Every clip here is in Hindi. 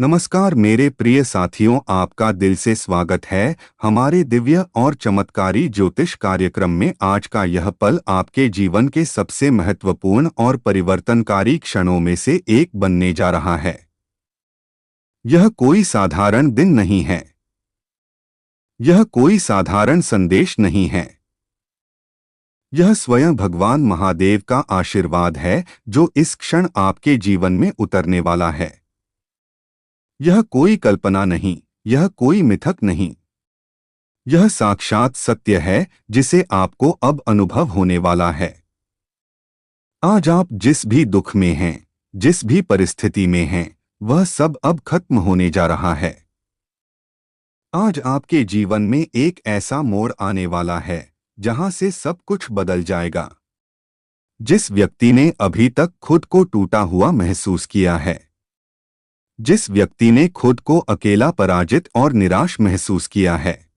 नमस्कार मेरे प्रिय साथियों, आपका दिल से स्वागत है हमारे दिव्य और चमत्कारी ज्योतिष कार्यक्रम में। आज का यह पल आपके जीवन के सबसे महत्वपूर्ण और परिवर्तनकारी क्षणों में से एक बनने जा रहा है। यह कोई साधारण दिन नहीं है। यह कोई साधारण संदेश नहीं है। यह स्वयं भगवान महादेव का आशीर्वाद है जो इस क्षण आपके जीवन में उतरने वाला है। यह कोई कल्पना नहीं, यह कोई मिथक नहीं। यह साक्षात सत्य है जिसे आपको अब अनुभव होने वाला है। आज आप जिस भी दुख में हैं, जिस भी परिस्थिति में हैं, वह सब अब खत्म होने जा रहा है। आज आपके जीवन में एक ऐसा मोड़ आने वाला है जहां से सब कुछ बदल जाएगा। जिस व्यक्ति ने अभी तक खुद को टूटा हुआ महसूस किया है, जिस व्यक्ति ने खुद को अकेला, पराजित और निराश महसूस किया है,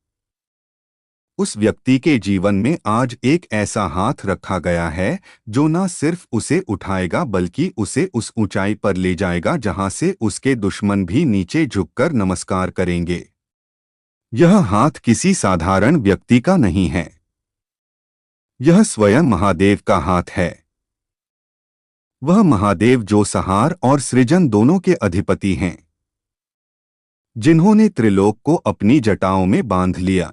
उस व्यक्ति के जीवन में आज एक ऐसा हाथ रखा गया है जो न सिर्फ उसे उठाएगा बल्कि उसे उस ऊंचाई पर ले जाएगा जहां से उसके दुश्मन भी नीचे झुककर नमस्कार करेंगे। यह हाथ किसी साधारण व्यक्ति का नहीं है। यह स्वयं महादेव का हाथ है। वह महादेव जो संहार और सृजन दोनों के अधिपति हैं, जिन्होंने त्रिलोक को अपनी जटाओं में बांध लिया,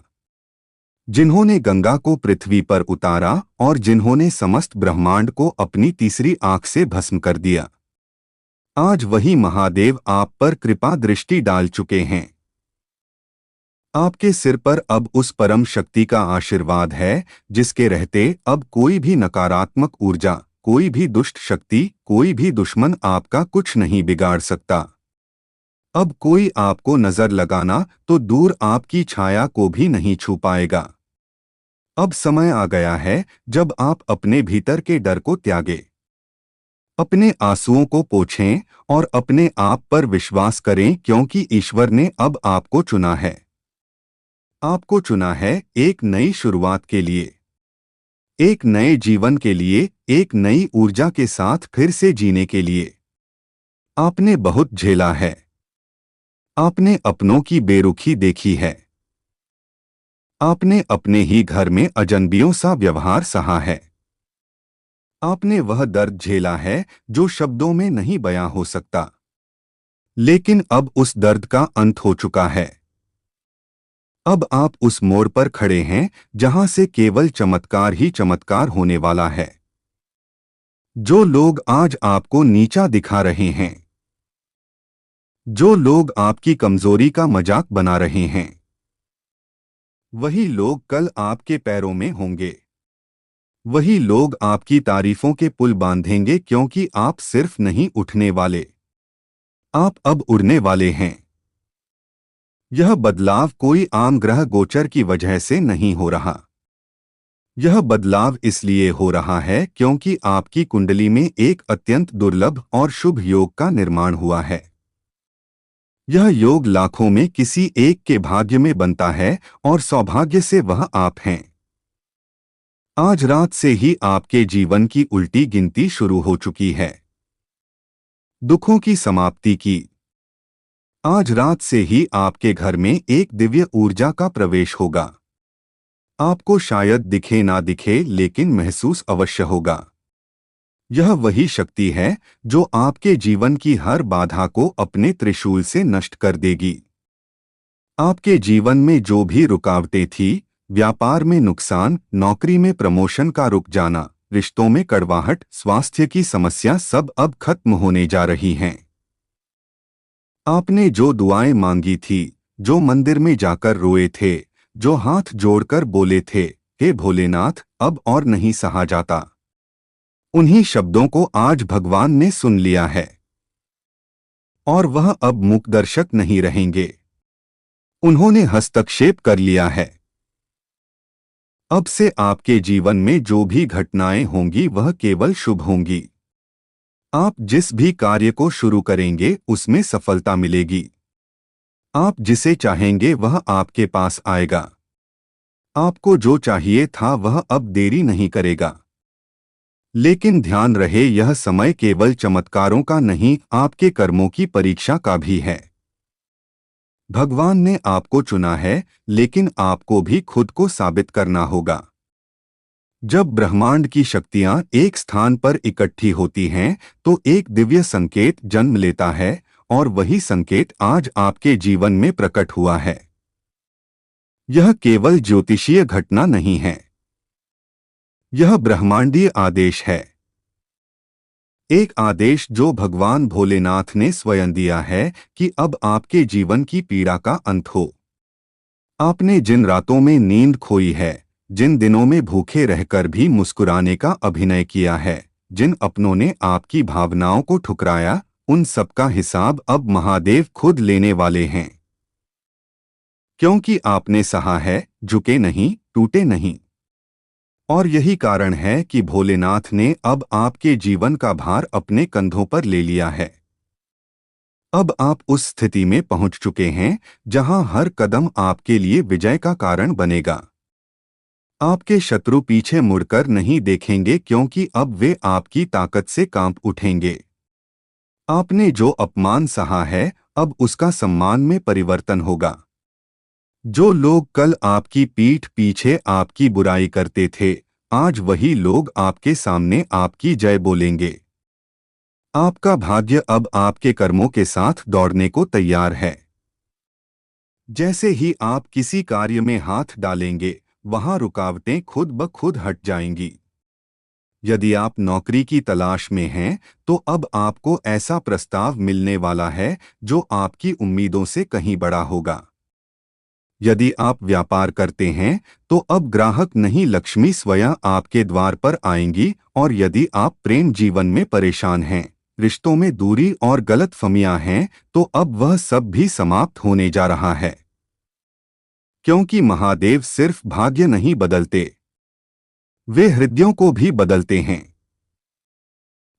जिन्होंने गंगा को पृथ्वी पर उतारा और जिन्होंने समस्त ब्रह्मांड को अपनी तीसरी आंख से भस्म कर दिया। आज वही महादेव आप पर कृपा दृष्टि डाल चुके हैं। आपके सिर पर अब उस परम शक्ति का आशीर्वाद है जिसके रहते अब कोई भी नकारात्मक ऊर्जा, कोई भी दुष्ट शक्ति, कोई भी दुश्मन आपका कुछ नहीं बिगाड़ सकता। अब कोई आपको नजर लगाना तो दूर, आपकी छाया को भी नहीं छू पाएगा। अब समय आ गया है जब आप अपने भीतर के डर को त्यागें, अपने आंसुओं को पोंछें और अपने आप पर विश्वास करें, क्योंकि ईश्वर ने अब आपको चुना है। आपको चुना है एक नई शुरुआत के लिए, एक नए जीवन के लिए, एक नई ऊर्जा के साथ फिर से जीने के लिए। आपने बहुत झेला है। आपने अपनों की बेरुखी देखी है। आपने अपने ही घर में अजनबियों सा व्यवहार सहा है। आपने वह दर्द झेला है जो शब्दों में नहीं बयां हो सकता। लेकिन अब उस दर्द का अंत हो चुका है। अब आप उस मोड़ पर खड़े हैं जहां से केवल चमत्कार ही चमत्कार होने वाला है। जो लोग आज आपको नीचा दिखा रहे हैं, जो लोग आपकी कमजोरी का मजाक बना रहे हैं, वही लोग कल आपके पैरों में होंगे। वही लोग आपकी तारीफों के पुल बांधेंगे, क्योंकि आप सिर्फ नहीं उठने वाले, आप अब उड़ने वाले हैं। यह बदलाव कोई आम ग्रह गोचर की वजह से नहीं हो रहा। यह बदलाव इसलिए हो रहा है क्योंकि आपकी कुंडली में एक अत्यंत दुर्लभ और शुभ योग का निर्माण हुआ है। यह योग लाखों में किसी एक के भाग्य में बनता है और सौभाग्य से वह आप हैं। आज रात से ही आपके जीवन की उल्टी गिनती शुरू हो चुकी है, दुखों की समाप्ति की। आज रात से ही आपके घर में एक दिव्य ऊर्जा का प्रवेश होगा। आपको शायद दिखे ना दिखे, लेकिन महसूस अवश्य होगा। यह वही शक्ति है जो आपके जीवन की हर बाधा को अपने त्रिशूल से नष्ट कर देगी। आपके जीवन में जो भी रुकावटें थी, व्यापार में नुकसान, नौकरी में प्रमोशन का रुक जाना, रिश्तों में कड़वाहट, स्वास्थ्य की समस्या, सब अब खत्म होने जा रही हैं। आपने जो दुआएं मांगी थी, जो मंदिर में जाकर रोए थे, जो हाथ जोड़कर बोले थे, हे भोलेनाथ अब और नहीं सहा जाता, उन्हीं शब्दों को आज भगवान ने सुन लिया है और वह अब मूकदर्शक नहीं रहेंगे। उन्होंने हस्तक्षेप कर लिया है। अब से आपके जीवन में जो भी घटनाएं होंगी वह केवल शुभ होंगी। आप जिस भी कार्य को शुरू करेंगे उसमें सफलता मिलेगी। आप जिसे चाहेंगे वह आपके पास आएगा। आपको जो चाहिए था वह अब देरी नहीं करेगा। लेकिन ध्यान रहे, यह समय केवल चमत्कारों का नहीं, आपके कर्मों की परीक्षा का भी है। भगवान ने आपको चुना है, लेकिन आपको भी खुद को साबित करना होगा। जब ब्रह्मांड की शक्तियां एक स्थान पर इकट्ठी होती हैं, तो एक दिव्य संकेत जन्म लेता है, और वही संकेत आज आपके जीवन में प्रकट हुआ है। यह केवल ज्योतिषीय घटना नहीं है, यह ब्रह्मांडीय आदेश है। एक आदेश जो भगवान भोलेनाथ ने स्वयं दिया है कि अब आपके जीवन की पीड़ा का अंत हो। आपने जिन रातों में नींद खोई है, जिन दिनों में भूखे रहकर भी मुस्कुराने का अभिनय किया है, जिन अपनों ने आपकी भावनाओं को ठुकराया, उन सबका हिसाब अब महादेव खुद लेने वाले हैं। क्योंकि आपने सहा है, झुके नहीं, टूटे नहीं। और यही कारण है कि भोलेनाथ ने अब आपके जीवन का भार अपने कंधों पर ले लिया है। अब आप उस स्थिति में पहुंच चुके हैं जहां हर कदम आपके लिए विजय का कारण बनेगा। आपके शत्रु पीछे मुड़कर नहीं देखेंगे, क्योंकि अब वे आपकी ताकत से कांप उठेंगे। आपने जो अपमान सहा है, अब उसका सम्मान में परिवर्तन होगा। जो लोग कल आपकी पीठ पीछे आपकी बुराई करते थे, आज वही लोग आपके सामने आपकी जय बोलेंगे। आपका भाग्य अब आपके कर्मों के साथ दौड़ने को तैयार है। जैसे ही आप किसी कार्य में हाथ डालेंगे, वहां रुकावटें खुद ब खुद हट जाएंगी। यदि आप नौकरी की तलाश में हैं, तो अब आपको ऐसा प्रस्ताव मिलने वाला है जो आपकी उम्मीदों से कहीं बड़ा होगा। यदि आप व्यापार करते हैं, तो अब ग्राहक नहीं, लक्ष्मी स्वयं आपके द्वार पर आएंगी। और यदि आप प्रेम जीवन में परेशान हैं, रिश्तों में दूरी और गलतफहमियां हैं, तो अब वह सब भी समाप्त होने जा रहा है। क्योंकि महादेव सिर्फ भाग्य नहीं बदलते, वे हृदयों को भी बदलते हैं।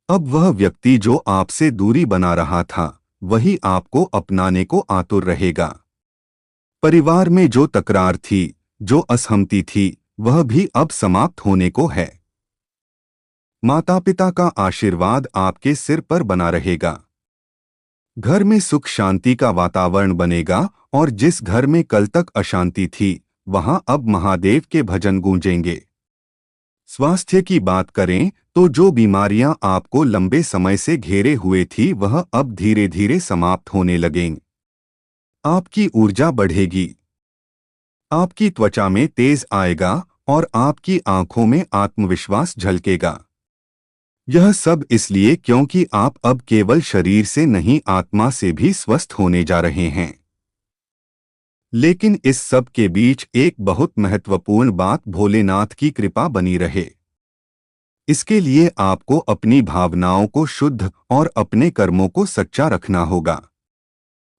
अब वह व्यक्ति जो आपसे दूरी बना रहा था, वही आपको अपनाने को आतुर रहेगा। परिवार में जो तकरार थी, जो असहमति थी, वह भी अब समाप्त होने को है। माता पिता का आशीर्वाद आपके सिर पर बना रहेगा। घर में सुख शांति का वातावरण बनेगा, और जिस घर में कल तक अशांति थी, वहां अब महादेव के भजन गूंजेंगे। स्वास्थ्य की बात करें तो जो बीमारियां आपको लंबे समय से घेरे हुए थी, वह अब धीरे धीरे समाप्त होने लगेंगी। आपकी ऊर्जा बढ़ेगी, आपकी त्वचा में तेज आएगा, और आपकी आंखों में आत्मविश्वास झलकेगा। यह सब इसलिए क्योंकि आप अब केवल शरीर से नहीं, आत्मा से भी स्वस्थ होने जा रहे हैं। लेकिन इस सब के बीच एक बहुत महत्वपूर्ण बात भोलेनाथ की कृपा बनी रहे। इसके लिए आपको अपनी भावनाओं को शुद्ध और अपने कर्मों को सच्चा रखना होगा।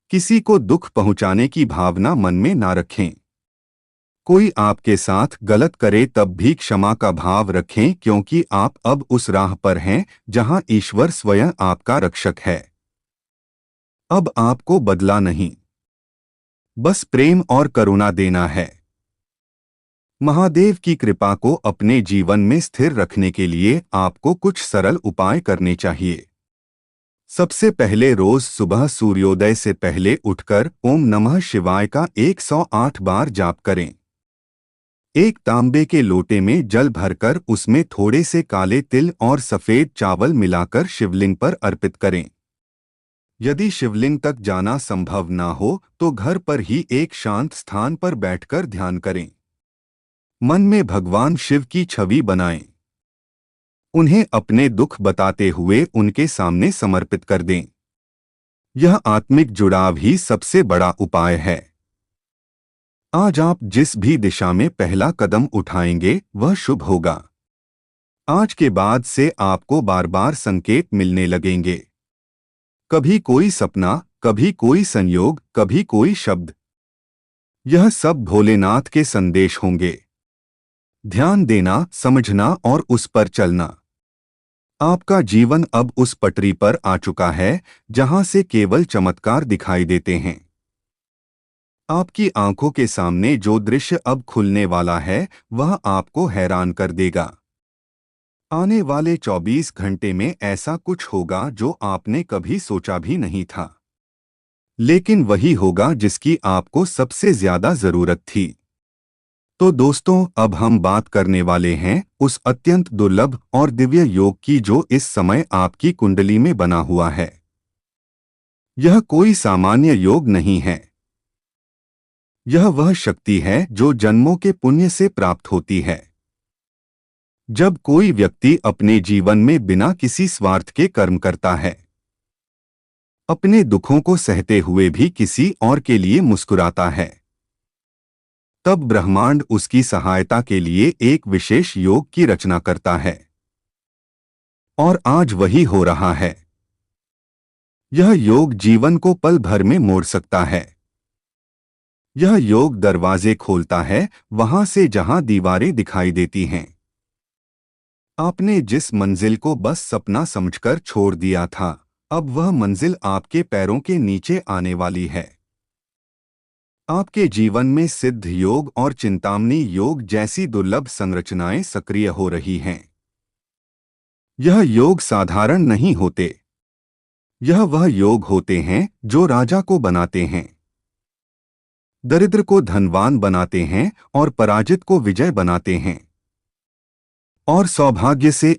किसी को दुख पहुंचाने की भावना मन में ना रखें। कोई आपके साथ गलत करे तब भी क्षमा का भाव रखें, क्योंकि आप अब उस राह पर हैं जहां ईश्वर स्वयं आपका रक्षक है। अब आपको बदला नहीं, बस प्रेम और करुणा देना है। महादेव की कृपा को अपने जीवन में स्थिर रखने के लिए आपको कुछ सरल उपाय करने चाहिए। सबसे पहले रोज सुबह सूर्योदय से पहले उठकर ओम नमः शिवाय का 108 बार जाप करें। एक तांबे के लोटे में जल भरकर उसमें थोड़े से काले तिल और सफेद चावल मिलाकर शिवलिंग पर अर्पित करें। यदि शिवलिंग तक जाना संभव ना हो, तो घर पर ही एक शांत स्थान पर बैठकर ध्यान करें। मन में भगवान शिव की छवि बनाएं। उन्हें अपने दुख बताते हुए उनके सामने समर्पित कर दें। यह आत्मिक जुड़ाव ही सबसे बड़ा उपाय है। आज आप जिस भी दिशा में पहला कदम उठाएंगे, वह शुभ होगा। आज के बाद से आपको बार बार संकेत मिलने लगेंगे। कभी कोई सपना, कभी कोई संयोग, कभी कोई शब्द। यह सब भोलेनाथ के संदेश होंगे। ध्यान देना, समझना और उस पर चलना। आपका जीवन अब उस पटरी पर आ चुका है जहां से केवल चमत्कार दिखाई देते हैं। आपकी आंखों के सामने जो दृश्य अब खुलने वाला है, वह आपको हैरान कर देगा। आने वाले 24 घंटे में ऐसा कुछ होगा जो आपने कभी सोचा भी नहीं था। लेकिन वही होगा जिसकी आपको सबसे ज्यादा जरूरत थी। तो दोस्तों, अब हम बात करने वाले हैं उस अत्यंत दुर्लभ और दिव्य योग की जो इस समय आपकी कुंडली में बना हुआ है। यह कोई सामान्य योग नहीं है। यह वह शक्ति है जो जन्मों के पुण्य से प्राप्त होती है। जब कोई व्यक्ति अपने जीवन में बिना किसी स्वार्थ के कर्म करता है, अपने दुखों को सहते हुए भी किसी और के लिए मुस्कुराता है, तब ब्रह्मांड उसकी सहायता के लिए एक विशेष योग की रचना करता है। और आज वही हो रहा है। यह योग जीवन को पल भर में मोड़ सकता है। यह योग दरवाजे खोलता है वहां से जहां दीवारें दिखाई देती हैं। आपने जिस मंजिल को बस सपना समझकर छोड़ दिया था, अब वह मंजिल आपके पैरों के नीचे आने वाली है। आपके जीवन में सिद्ध योग और चिंतामणि योग जैसी दुर्लभ संरचनाएं सक्रिय हो रही हैं। यह योग साधारण नहीं होते। यह वह योग होते हैं जो राजा को बनाते हैं, दरिद्र को धनवान बनाते हैं और पराजित को विजय बनाते हैं। और सौभाग्य से